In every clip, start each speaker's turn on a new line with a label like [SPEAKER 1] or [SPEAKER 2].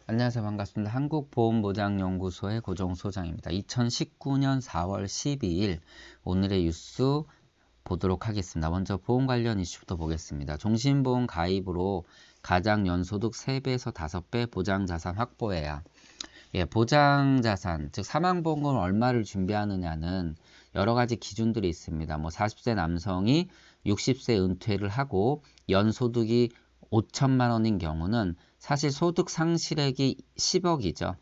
[SPEAKER 1] 안녕하세요. 반갑습니다. 한국보험보장연구소의 고정소장입니다. 2019년 4월 12일 오늘의 뉴스 보도록 하겠습니다. 먼저 보험 관련 이슈부터 보겠습니다. 종신보험 가입으로 가장 연소득 3배에서 5배 보장자산 확보해야. 보장자산, 즉 사망보험금을 얼마를 준비하느냐는 여러 가지 기준들이 있습니다. 40세 남성이 60세 은퇴를 하고 연소득이 5천만 원인 경우는 사실 소득 상실액이 10억이죠.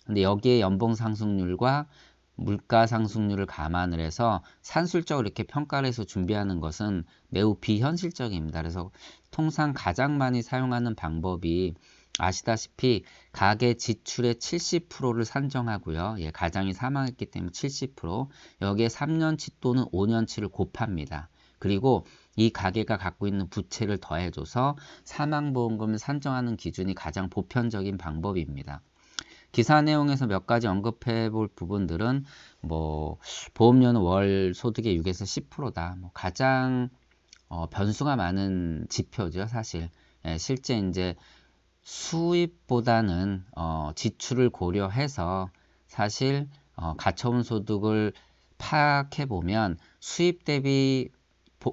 [SPEAKER 1] 근데 여기에 연봉 상승률과 물가 상승률을 감안을 해서 산술적으로 이렇게 평가를 해서 준비하는 것은 매우 비현실적입니다. 그래서 통상 가장 많이 사용하는 방법이 아시다시피 가계 지출의 70%를 산정하고요. 가장이 사망했기 때문에 70%, 여기에 3년치 또는 5년치를 곱합니다. 그리고 이 가계가 갖고 있는 부채를 더해줘서 사망보험금을 산정하는 기준이 가장 보편적인 방법입니다. 기사 내용에서 몇 가지 언급해 볼 부분들은 보험료는 월 소득의 6에서 10%다. 가장 변수가 많은 지표죠, 사실. 실제 이제 수입보다는 지출을 고려해서 사실 가처분 소득을 파악해 보면 수입 대비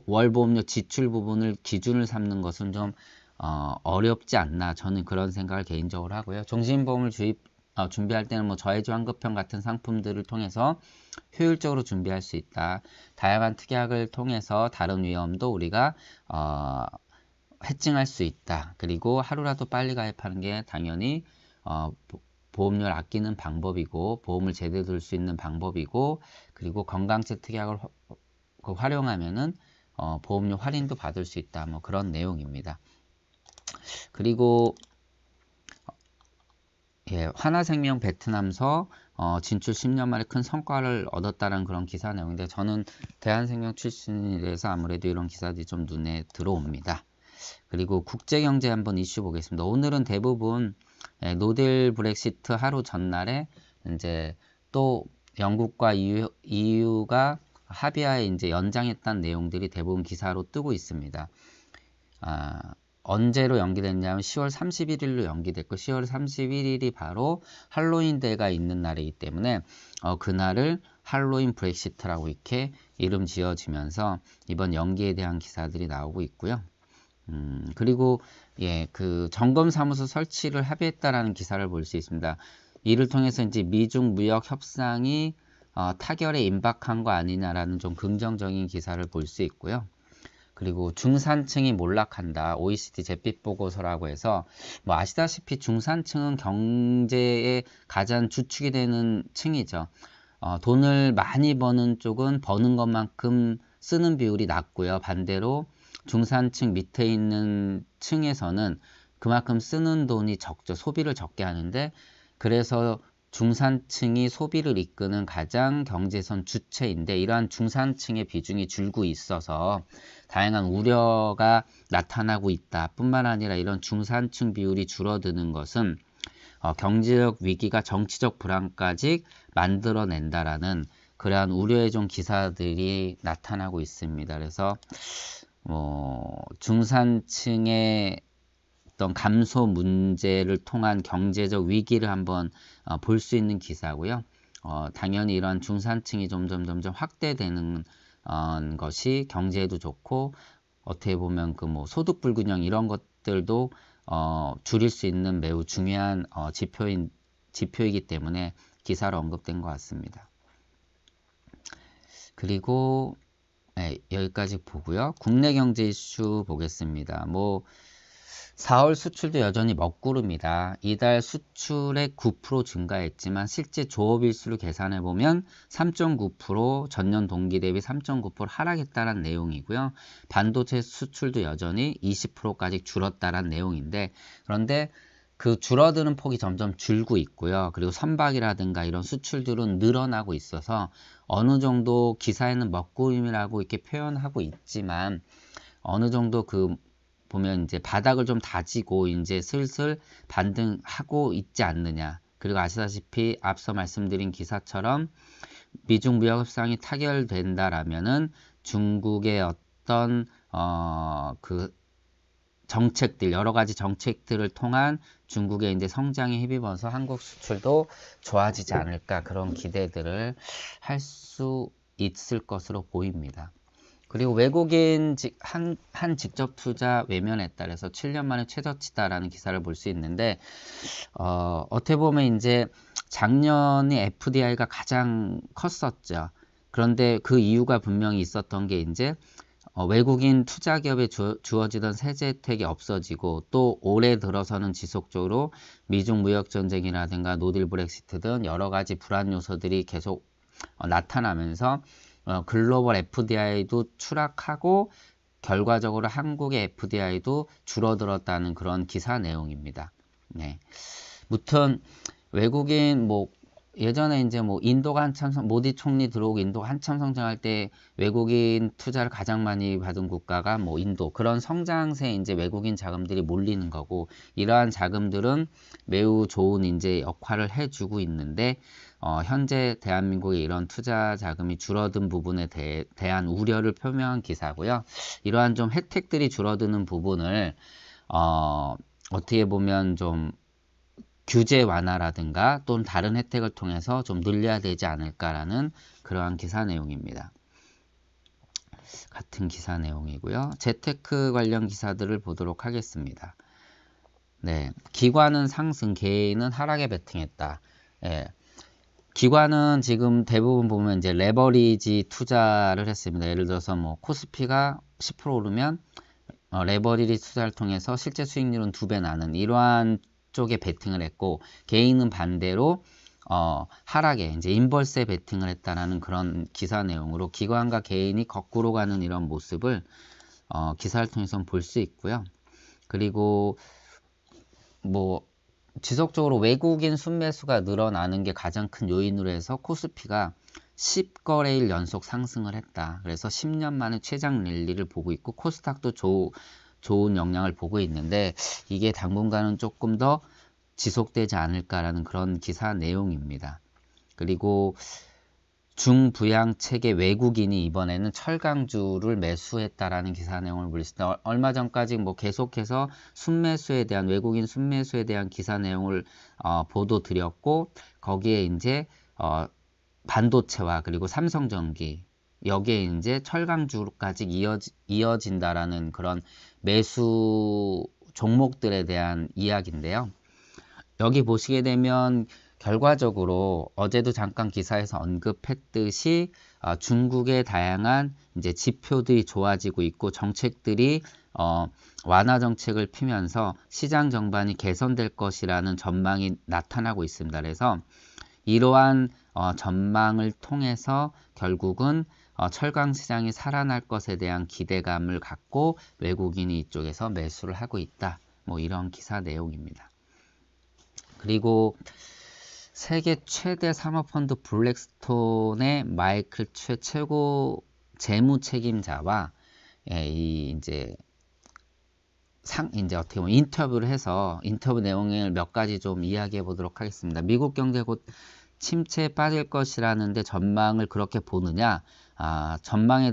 [SPEAKER 1] 월 보험료 지출 부분을 기준을 삼는 것은 좀 어렵지 않나, 저는 그런 생각을 개인적으로 하고요. 종신보험을 준비할 때는 저해주 환급형 같은 상품들을 통해서 효율적으로 준비할 수 있다. 다양한 특약을 통해서 다른 위험도 우리가 해칭할 수 있다. 그리고 하루라도 빨리 가입하는 게 당연히 보험료를 아끼는 방법이고, 보험을 제대로 들 수 있는 방법이고, 그리고 건강증 특약을 활용하면은 보험료 할인도 받을 수 있다. 그런 내용입니다. 그리고 하나생명 베트남서 진출 10년 만에 큰 성과를 얻었다는 그런 기사 내용인데, 저는 대한생명 출신이라서 아무래도 이런 기사들이 좀 눈에 들어옵니다. 그리고 국제경제 한번 이슈 보겠습니다. 오늘은 대부분 노딜 브렉시트 하루 전날에 이제 또 영국과 EU가 합의하에 이제 연장했다는 내용들이 대부분 기사로 뜨고 있습니다. 언제로 연기됐냐면 10월 31일로 연기됐고, 10월 31일이 바로 할로윈 데이가 있는 날이기 때문에 그날을 할로윈 브렉시트라고 이렇게 이름 지어지면서 이번 연기에 대한 기사들이 나오고 있고요. 그리고 그 점검사무소 설치를 합의했다라는 기사를 볼 수 있습니다. 이를 통해서 이제 미중 무역 협상이 타결에 임박한 거 아니냐라는 좀 긍정적인 기사를 볼 수 있고요. 그리고 중산층이 몰락한다. OECD 잿빛 보고서라고 해서 아시다시피 중산층은 경제의 가장 주축이 되는 층이죠. 돈을 많이 버는 쪽은 버는 것만큼 쓰는 비율이 낮고요. 반대로 중산층 밑에 있는 층에서는 그만큼 쓰는 돈이 적죠. 소비를 적게 하는데, 그래서 중산층이 소비를 이끄는 가장 경제선 주체인데, 이러한 중산층의 비중이 줄고 있어서 다양한 우려가 나타나고 있다. 뿐만 아니라 이런 중산층 비율이 줄어드는 것은 경제적 위기가 정치적 불안까지 만들어낸다라는 그러한 우려의 좀 기사들이 나타나고 있습니다. 그래서 중산층의 어떤 감소 문제를 통한 경제적 위기를 한번 볼 수 있는 기사고요. 당연히 이런 중산층이 점점 확대되는 것이 경제에도 좋고, 어떻게 보면 그 소득 불균형 이런 것들도 줄일 수 있는 매우 중요한 지표이기 때문에 기사로 언급된 것 같습니다. 그리고 여기까지 보고요. 국내 경제 이슈 보겠습니다. 4월 수출도 여전히 먹구름이다. 이달 수출액 9% 증가했지만 실제 조업일수를 계산해보면 3.9%, 전년 동기 대비 3.9% 하락했다는 내용이고요. 반도체 수출도 여전히 20%까지 줄었다는 내용인데, 그런데 그 줄어드는 폭이 점점 줄고 있고요. 그리고 선박이라든가 이런 수출들은 늘어나고 있어서 어느 정도 기사에는 먹구름이라고 이렇게 표현하고 있지만, 어느 정도 보면 이제 바닥을 좀 다지고 이제 슬슬 반등하고 있지 않느냐. 그리고 아시다시피 앞서 말씀드린 기사처럼 미중 무역 협상이 타결된다라면은 중국의 어떤 정책들, 여러 가지 정책들을 통한 중국의 이제 성장에 힘입어서 한국 수출도 좋아지지 않을까, 그런 기대들을 할 수 있을 것으로 보입니다. 그리고 외국인 한 직접 투자 외면에 따라서 7년 만에 최저치다라는 기사를 볼 수 있는데, 어떻게 보면 이제 작년에 FDI가 가장 컸었죠. 그런데 그 이유가 분명히 있었던 게 이제 외국인 투자 기업에 주어지던 세제 혜택이 없어지고, 또 올해 들어서는 지속적으로 미중 무역 전쟁이라든가 노딜 브렉시트 등 여러 가지 불안 요소들이 계속 나타나면서 글로벌 FDI도 추락하고 결과적으로 한국의 FDI도 줄어들었다는 그런 기사 내용입니다. 네. 무튼 외국인 예전에 이제 인도가 한참 모디 총리 들어오고 인도가 한참 성장할 때 외국인 투자를 가장 많이 받은 국가가 인도, 그런 성장세에 이제 외국인 자금들이 몰리는 거고, 이러한 자금들은 매우 좋은 이제 역할을 해주고 있는데, 현재 대한민국의 이런 투자 자금이 줄어든 부분에 대한 우려를 표명한 기사고요. 이러한 좀 혜택들이 줄어드는 부분을 어떻게 보면 좀 규제 완화라든가 또는 다른 혜택을 통해서 좀 늘려야 되지 않을까라는 그러한 기사 내용입니다. 같은 기사 내용이고요. 재테크 관련 기사들을 보도록 하겠습니다. 네, 기관은 상승, 개인은 하락에 베팅했다. 예. 기관은 지금 대부분 보면 이제 레버리지 투자를 했습니다. 예를 들어서 코스피가 10% 오르면 레버리지 투자를 통해서 실제 수익률은 2배 나는 이러한 쪽에 베팅을 했고, 개인은 반대로 하락에 이제 인버스에 베팅을 했다라는 그런 기사 내용으로 기관과 개인이 거꾸로 가는 이런 모습을 기사를 통해서 볼 수 있고요. 그리고 지속적으로 외국인 순매수가 늘어나는 게 가장 큰 요인으로 해서 코스피가 10거래일 연속 상승을 했다. 그래서 10년 만에 최장 랠리를 보고 있고, 코스닥도 좋은 영향을 보고 있는데, 이게 당분간은 조금 더 지속되지 않을까라는 그런 기사 내용입니다. 그리고 중부양책의 외국인이 이번에는 철강주를 매수했다라는 기사 내용을 볼 수 있습니다. 얼마 전까지 계속해서 외국인 순매수에 대한 기사 내용을 보도 드렸고, 거기에 이제 반도체와 그리고 삼성전기, 여기에 이제 철강주까지 이어진다라는 그런 매수 종목들에 대한 이야기인데요. 여기 보시게 되면 결과적으로 어제도 잠깐 기사에서 언급했듯이 중국의 다양한 이제 지표들이 좋아지고 있고, 정책들이 완화 정책을 피면서 시장 전반이 개선될 것이라는 전망이 나타나고 있습니다. 그래서 이러한 전망을 통해서 결국은 철강 시장이 살아날 것에 대한 기대감을 갖고 외국인이 이쪽에서 매수를 하고 있다. 이런 기사 내용입니다. 그리고 세계 최대 사모펀드 블랙스톤의 마이클 최고 재무 책임자와 이제 어떻게 보면 인터뷰를 해서 인터뷰 내용을 몇 가지 좀 이야기해 보도록 하겠습니다. 미국 경제 곧 침체에 빠질 것이라는데 전망을 그렇게 보느냐?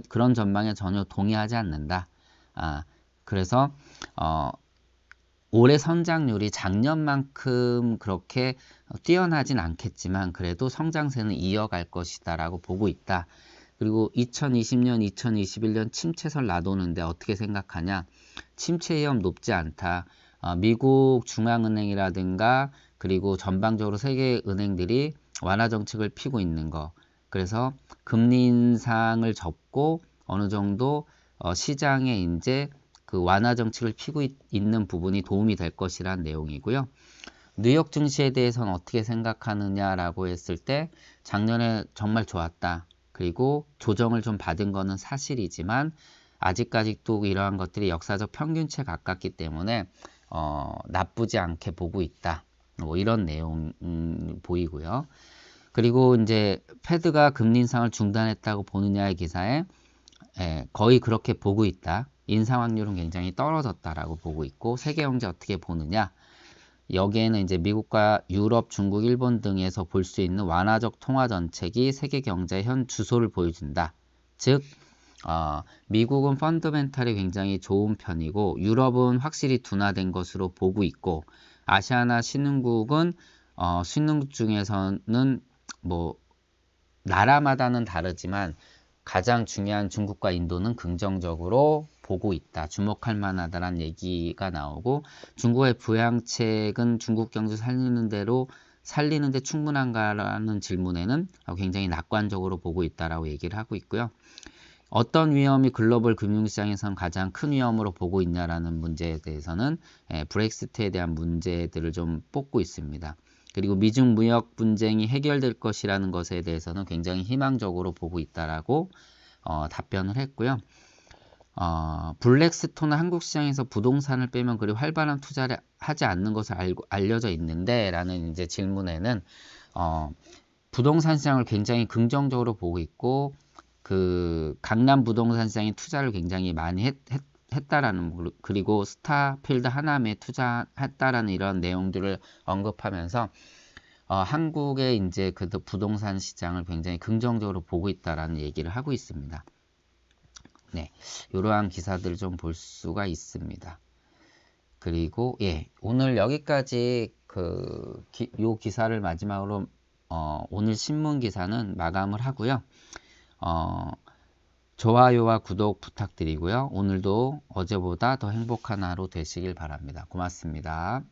[SPEAKER 1] 그런 전망에 전혀 동의하지 않는다. 그래서 올해 성장률이 작년만큼 그렇게 뛰어나진 않겠지만 그래도 성장세는 이어갈 것이다 라고 보고 있다. 그리고 2020년, 2021년 침체설 놔두는데 어떻게 생각하냐? 침체 위험 높지 않다. 미국 중앙은행이라든가 그리고 전방적으로 세계 은행들이 완화 정책을 피고 있는 거. 그래서 금리 인상을 접고 어느 정도 시장에 이제 그 완화 정책을 피고 있는 부분이 도움이 될 것이란 내용이고요. 뉴욕 증시에 대해서는 어떻게 생각하느냐라고 했을 때 작년에 정말 좋았다. 그리고 조정을 좀 받은 거는 사실이지만 아직까지도 이러한 것들이 역사적 평균치에 가깝기 때문에 나쁘지 않게 보고 있다. 이런 내용 보이고요. 그리고 이제 패드가 금리 인상을 중단했다고 보느냐의 기사에 거의 그렇게 보고 있다. 인상 확률은 굉장히 떨어졌다라고 보고 있고, 세계 경제 어떻게 보느냐? 여기에는 이제 미국과 유럽, 중국, 일본 등에서 볼 수 있는 완화적 통화 정책이 세계 경제의 현 주소를 보여준다. 즉 미국은 펀더멘탈이 굉장히 좋은 편이고 유럽은 확실히 둔화된 것으로 보고 있고 아시아나 신흥국은 신흥국 중에서는 뭐 나라마다는 다르지만 가장 중요한 중국과 인도는 긍정적으로 보고 있다. 주목할 만하다라는 얘기가 나오고 중국의 부양책은 중국 경제 살리는데 충분한가라는 질문에는 굉장히 낙관적으로 보고 있다라고 얘기를 하고 있고요. 어떤 위험이 글로벌 금융시장에서는 가장 큰 위험으로 보고 있냐라는 문제에 대해서는 브렉시트에 대한 문제들을 좀 뽑고 있습니다. 그리고 미중 무역 분쟁이 해결될 것이라는 것에 대해서는 굉장히 희망적으로 보고 있다라고 답변을 했고요. 블랙스톤은 한국 시장에서 부동산을 빼면 그리 활발한 투자를 하지 않는 것을 알려져 있는데 라는 이제 질문에는 부동산 시장을 굉장히 긍정적으로 보고 있고 그 강남 부동산 시장에 투자를 굉장히 많이 했다라는 그리고 스타필드 하남에 투자했다라는 이런 내용들을 언급하면서 한국의 이제 그 부동산 시장을 굉장히 긍정적으로 보고 있다라는 얘기를 하고 있습니다. 네, 이러한 기사들을 좀 볼 수가 있습니다. 그리고 오늘 여기까지 요 기사를 마지막으로 오늘 신문 기사는 마감을 하고요. 좋아요와 구독 부탁드리고요. 오늘도 어제보다 더 행복한 하루 되시길 바랍니다. 고맙습니다.